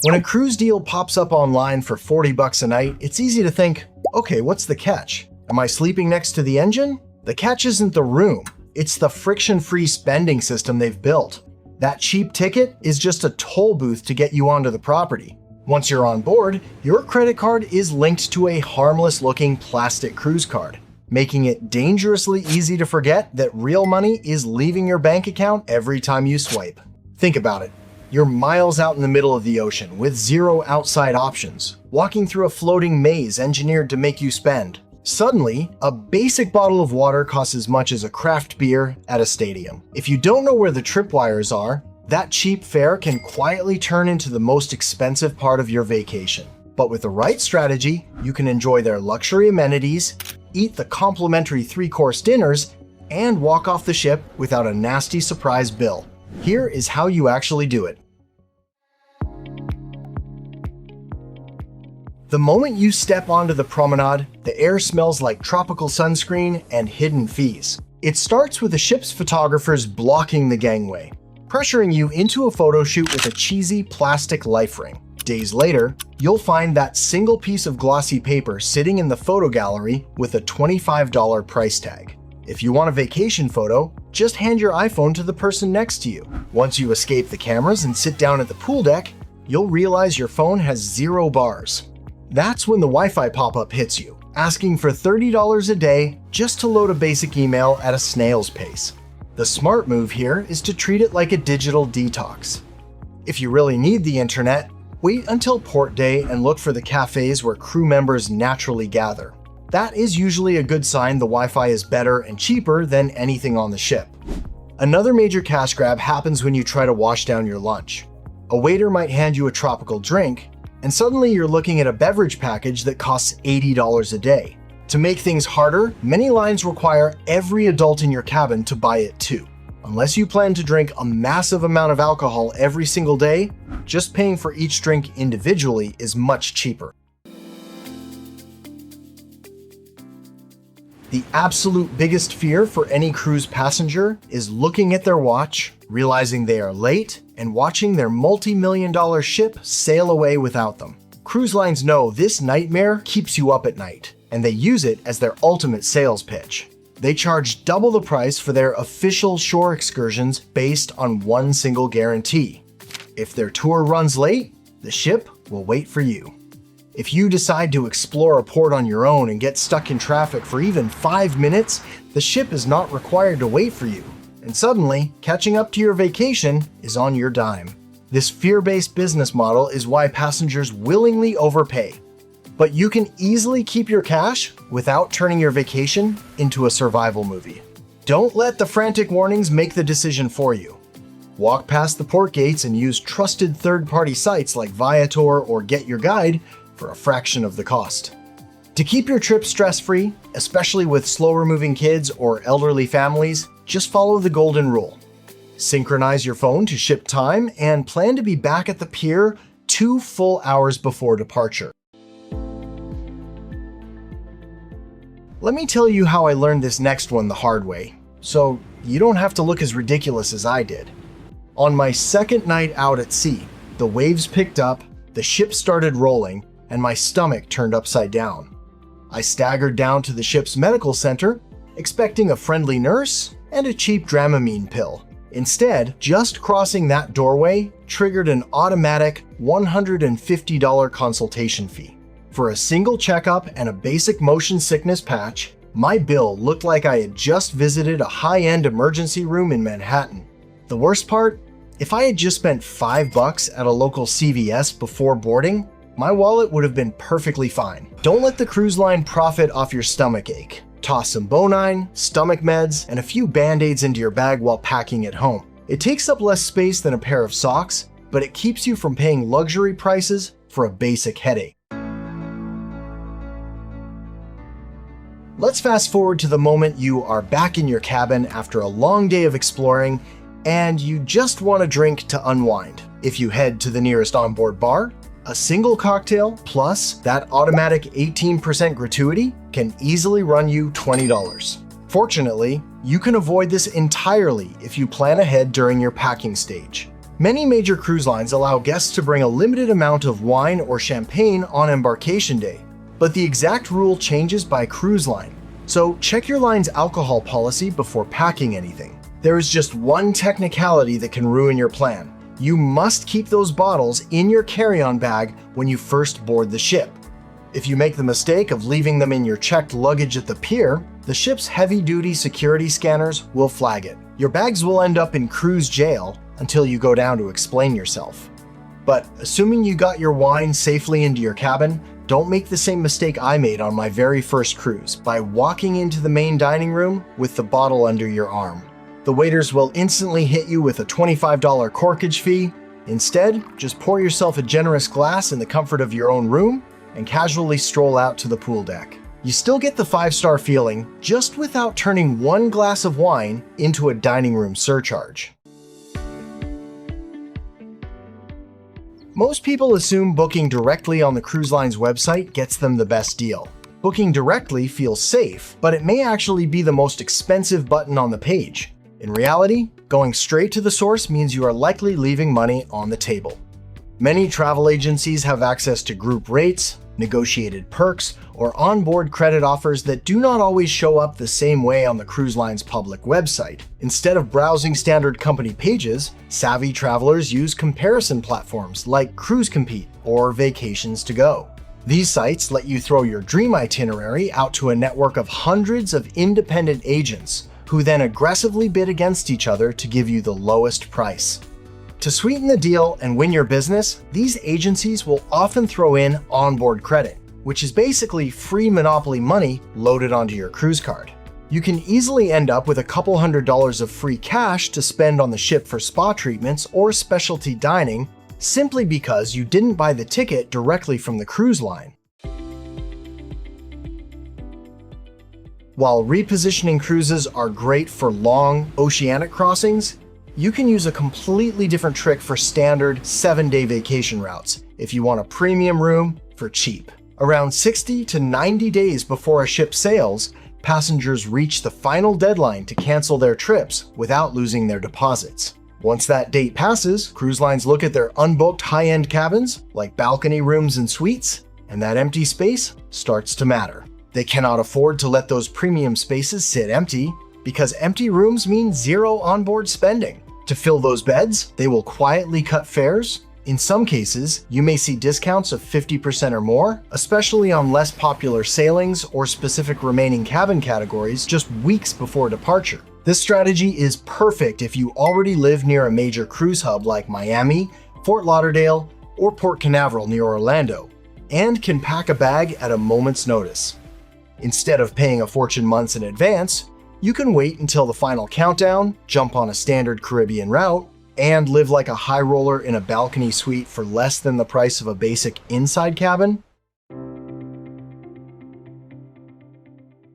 When a cruise deal pops up online for 40 bucks a night, it's easy to think, okay, what's the catch? Am I sleeping next to the engine? The catch isn't the room, it's the friction-free spending system they've built. That cheap ticket is just a toll booth to get you onto the property. Once you're on board, your credit card is linked to a harmless-looking plastic cruise card, making it dangerously easy to forget that real money is leaving your bank account every time you swipe. Think about it. You're miles out in the middle of the ocean with zero outside options, walking through a floating maze engineered to make you spend. Suddenly, a basic bottle of water costs as much as a craft beer at a stadium. If you don't know where the tripwires are, that cheap fare can quietly turn into the most expensive part of your vacation. But with the right strategy, you can enjoy their luxury amenities, eat the complimentary 3-course dinners, and walk off the ship without a nasty surprise bill. Here is how you actually do it. The moment you step onto the promenade, the air smells like tropical sunscreen and hidden fees. It starts with the ship's photographers blocking the gangway, pressuring you into a photo shoot with a cheesy plastic life ring. Days later, you'll find that single piece of glossy paper sitting in the photo gallery with a $25 price tag. If you want a vacation photo, just hand your iPhone to the person next to you. Once you escape the cameras and sit down at the pool deck, you'll realize your phone has 0 bars. That's when the Wi-Fi pop-up hits you, asking for $30 a day just to load a basic email at a snail's pace. The smart move here is to treat it like a digital detox. If you really need the internet, wait until port day and look for the cafes where crew members naturally gather. That is usually a good sign the Wi-Fi is better and cheaper than anything on the ship. Another major cash grab happens when you try to wash down your lunch. A waiter might hand you a tropical drink, and suddenly you're looking at a beverage package that costs $80 a day. To make things harder, many lines require every adult in your cabin to buy it too. Unless you plan to drink a massive amount of alcohol every single day, just paying for each drink individually is much cheaper. The absolute biggest fear for any cruise passenger is looking at their watch, realizing they are late, and watching their multi-million-dollar ship sail away without them. Cruise lines know this nightmare keeps you up at night, and they use it as their ultimate sales pitch. They charge double the price for their official shore excursions based on one single guarantee. If their tour runs late, the ship will wait for you. If you decide to explore a port on your own and get stuck in traffic for even 5 minutes, the ship is not required to wait for you. And suddenly, catching up to your vacation is on your dime. This fear-based business model is why passengers willingly overpay. But you can easily keep your cash without turning your vacation into a survival movie. Don't let the frantic warnings make the decision for you. Walk past the port gates and use trusted third-party sites like Viator or Get Your Guide for a fraction of the cost. To keep your trip stress-free, especially with slower-moving kids or elderly families, just follow the golden rule. Synchronize your phone to ship time and plan to be back at the pier 2 full hours before departure. Let me tell you how I learned this next one the hard way, so you don't have to look as ridiculous as I did. On my second night out at sea, the waves picked up, the ship started rolling, and my stomach turned upside down. I staggered down to the ship's medical center, expecting a friendly nurse and a cheap Dramamine pill. Instead, just crossing that doorway triggered an automatic $150 consultation fee. For a single checkup and a basic motion sickness patch, my bill looked like I had just visited a high-end emergency room in Manhattan. The worst part? If I had just spent $5 at a local CVS before boarding, my wallet would have been perfectly fine. Don't let the cruise line profit off your stomach ache. Toss some Bonine, stomach meds, and a few Band-Aids into your bag while packing at home. It takes up less space than a pair of socks, but it keeps you from paying luxury prices for a basic headache. Let's fast forward to the moment you are back in your cabin after a long day of exploring and you just want a drink to unwind. If you head to the nearest onboard bar, a single cocktail plus that automatic 18% gratuity can easily run you $20. Fortunately, you can avoid this entirely if you plan ahead during your packing stage. Many major cruise lines allow guests to bring a limited amount of wine or champagne on embarkation day, but the exact rule changes by cruise line. So check your line's alcohol policy before packing anything. There is just one technicality that can ruin your plan. You must keep those bottles in your carry-on bag when you first board the ship. If you make the mistake of leaving them in your checked luggage at the pier, the ship's heavy-duty security scanners will flag it. Your bags will end up in cruise jail until you go down to explain yourself. But assuming you got your wine safely into your cabin, don't make the same mistake I made on my very first cruise by walking into the main dining room with the bottle under your arm. The waiters will instantly hit you with a $25 corkage fee. Instead, just pour yourself a generous glass in the comfort of your own room and casually stroll out to the pool deck. You still get the 5-star feeling, just without turning one glass of wine into a dining room surcharge. Most people assume booking directly on the cruise line's website gets them the best deal. Booking directly feels safe, but it may actually be the most expensive button on the page. In reality, going straight to the source means you are likely leaving money on the table. Many travel agencies have access to group rates, negotiated perks, or onboard credit offers that do not always show up the same way on the cruise line's public website. Instead of browsing standard company pages, savvy travelers use comparison platforms like Cruise Compete or Vacations to Go. These sites let you throw your dream itinerary out to a network of hundreds of independent agents who then aggressively bid against each other to give you the lowest price. To sweeten the deal and win your business, these agencies will often throw in onboard credit, which is basically free Monopoly money loaded onto your cruise card. You can easily end up with a couple $100s of free cash to spend on the ship for spa treatments or specialty dining simply because you didn't buy the ticket directly from the cruise line. While repositioning cruises are great for long oceanic crossings, you can use a completely different trick for standard 7-day vacation routes if you want a premium room for cheap. Around 60 to 90 days before a ship sails, passengers reach the final deadline to cancel their trips without losing their deposits. Once that date passes, cruise lines look at their unbooked high-end cabins, like balcony rooms and suites, and that empty space starts to matter. They cannot afford to let those premium spaces sit empty, because empty rooms mean zero onboard spending. To fill those beds, they will quietly cut fares. In some cases, you may see discounts of 50% or more, especially on less popular sailings or specific remaining cabin categories just weeks before departure. This strategy is perfect if you already live near a major cruise hub like Miami, Fort Lauderdale, or Port Canaveral near Orlando, and can pack a bag at a moment's notice. Instead of paying a fortune months in advance, you can wait until the final countdown, jump on a standard Caribbean route, and live like a high roller in a balcony suite for less than the price of a basic inside cabin.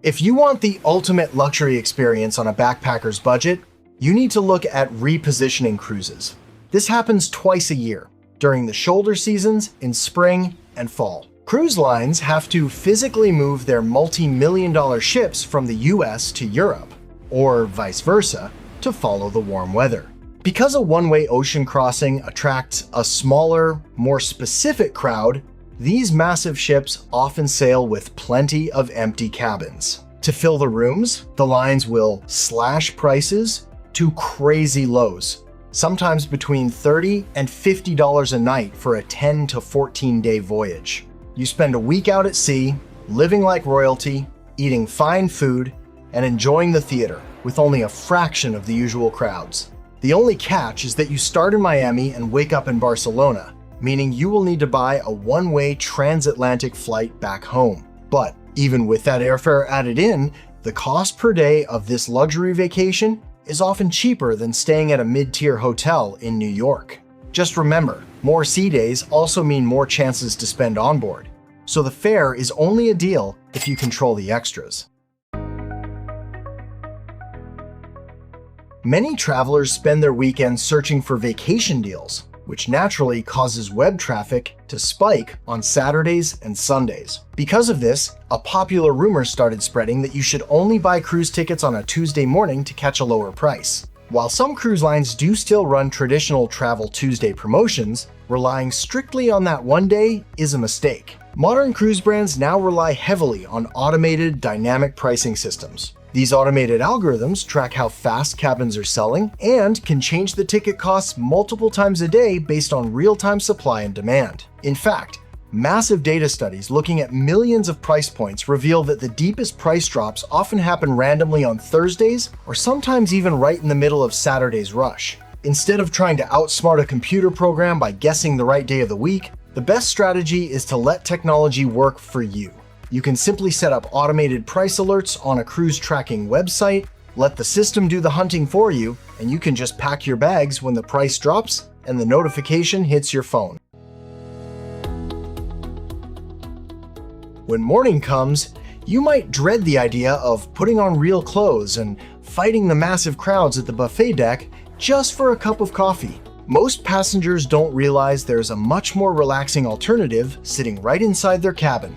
If you want the ultimate luxury experience on a backpacker's budget, you need to look at repositioning cruises. This happens twice a year, during the shoulder seasons in spring and fall. Cruise lines have to physically move their multi-million-dollar ships from the US to Europe, or vice versa, to follow the warm weather. Because a one-way ocean crossing attracts a smaller, more specific crowd, these massive ships often sail with plenty of empty cabins. To fill the rooms, the lines will slash prices to crazy lows, sometimes between $30 and $50 a night for a 10 to 14-day voyage. You spend a week out at sea, living like royalty, eating fine food, and enjoying the theater with only a fraction of the usual crowds. The only catch is that you start in Miami and wake up in Barcelona, meaning you will need to buy a one-way transatlantic flight back home. But even with that airfare added in, the cost per day of this luxury vacation is often cheaper than staying at a mid-tier hotel in New York. Just remember, more sea days also mean more chances to spend on board, so the fare is only a deal if you control the extras. Many travelers spend their weekends searching for vacation deals, which naturally causes web traffic to spike on Saturdays and Sundays. Because of this, a popular rumor started spreading that you should only buy cruise tickets on a Tuesday morning to catch a lower price. While some cruise lines do still run traditional Travel Tuesday promotions, relying strictly on that one day is a mistake. Modern cruise brands now rely heavily on automated, dynamic pricing systems. These automated algorithms track how fast cabins are selling and can change the ticket costs multiple times a day based on real-time supply and demand. In fact, massive data studies looking at millions of price points reveal that the deepest price drops often happen randomly on Thursdays or sometimes even right in the middle of Saturday's rush. Instead of trying to outsmart a computer program by guessing the right day of the week, the best strategy is to let technology work for you. You can simply set up automated price alerts on a cruise tracking website, let the system do the hunting for you, and you can just pack your bags when the price drops and the notification hits your phone. When morning comes, you might dread the idea of putting on real clothes and fighting the massive crowds at the buffet deck just for a cup of coffee. Most passengers don't realize there's a much more relaxing alternative sitting right inside their cabin.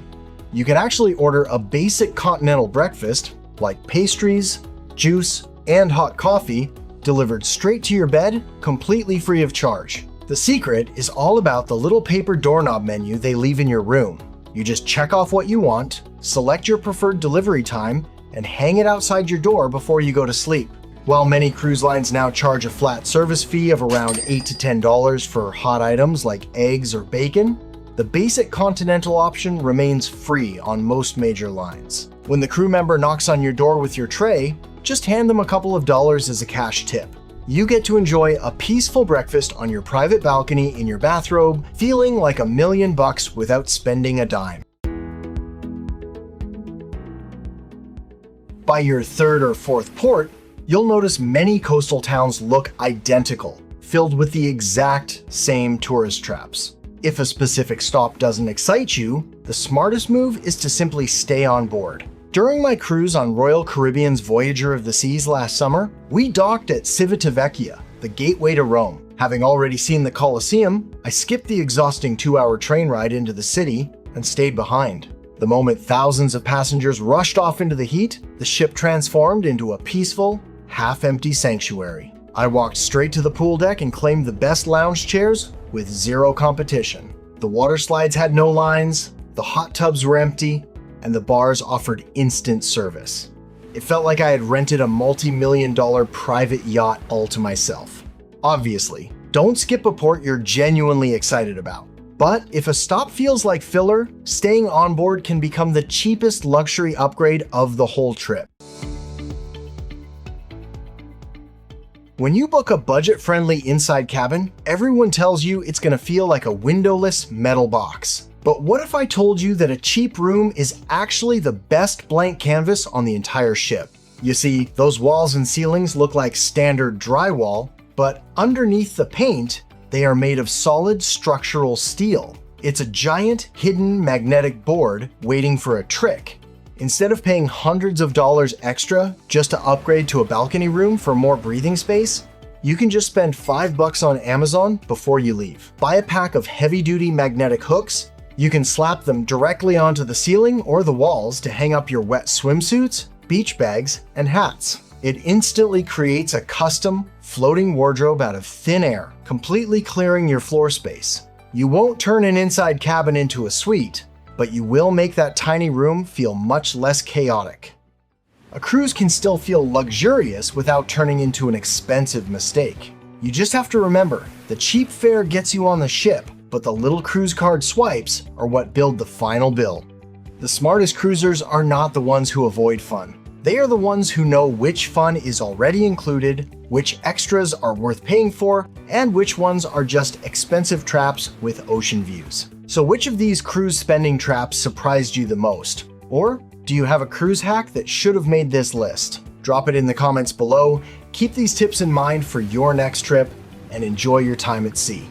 You can actually order a basic continental breakfast, like pastries, juice, and hot coffee, delivered straight to your bed, completely free of charge. The secret is all about the little paper doorknob menu they leave in your room. You just check off what you want, select your preferred delivery time, and hang it outside your door before you go to sleep. While many cruise lines now charge a flat service fee of around $8 to $10 for hot items like eggs or bacon, the basic continental option remains free on most major lines. When the crew member knocks on your door with your tray, just hand them a couple of dollars as a cash tip. You get to enjoy a peaceful breakfast on your private balcony in your bathrobe, feeling like $1 million without spending a dime. By your third or fourth port, you'll notice many coastal towns look identical, filled with the exact same tourist traps. If a specific stop doesn't excite you, the smartest move is to simply stay on board. During my cruise on Royal Caribbean's Voyager of the Seas last summer, we docked at Civitavecchia, the gateway to Rome. Having already seen the Colosseum, I skipped the exhausting 2-hour train ride into the city and stayed behind. The moment thousands of passengers rushed off into the heat, the ship transformed into a peaceful, half-empty sanctuary. I walked straight to the pool deck and claimed the best lounge chairs with zero competition. The water slides had no lines, the hot tubs were empty, and the bars offered instant service. It felt like I had rented a multi-million-dollar private yacht all to myself. Obviously, don't skip a port you're genuinely excited about. But if a stop feels like filler, staying on board can become the cheapest luxury upgrade of the whole trip. When you book a budget-friendly inside cabin, everyone tells you it's going to feel like a windowless metal box. But what if I told you that a cheap room is actually the best blank canvas on the entire ship? You see, those walls and ceilings look like standard drywall, but underneath the paint, they are made of solid structural steel. It's a giant hidden magnetic board waiting for a trick. Instead of paying hundreds of dollars extra just to upgrade to a balcony room for more breathing space, you can just spend $5 on Amazon before you leave. Buy a pack of heavy-duty magnetic hooks. You can slap them directly onto the ceiling or the walls to hang up your wet swimsuits, beach bags, and hats. It instantly creates a custom, floating wardrobe out of thin air, completely clearing your floor space. You won't turn an inside cabin into a suite, but you will make that tiny room feel much less chaotic. A cruise can still feel luxurious without turning into an expensive mistake. You just have to remember, the cheap fare gets you on the ship, but the little cruise card swipes are what build the final bill. The smartest cruisers are not the ones who avoid fun. They are the ones who know which fun is already included, which extras are worth paying for, and which ones are just expensive traps with ocean views. So which of these cruise spending traps surprised you the most? Or do you have a cruise hack that should have made this list? Drop it in the comments below, keep these tips in mind for your next trip, and enjoy your time at sea.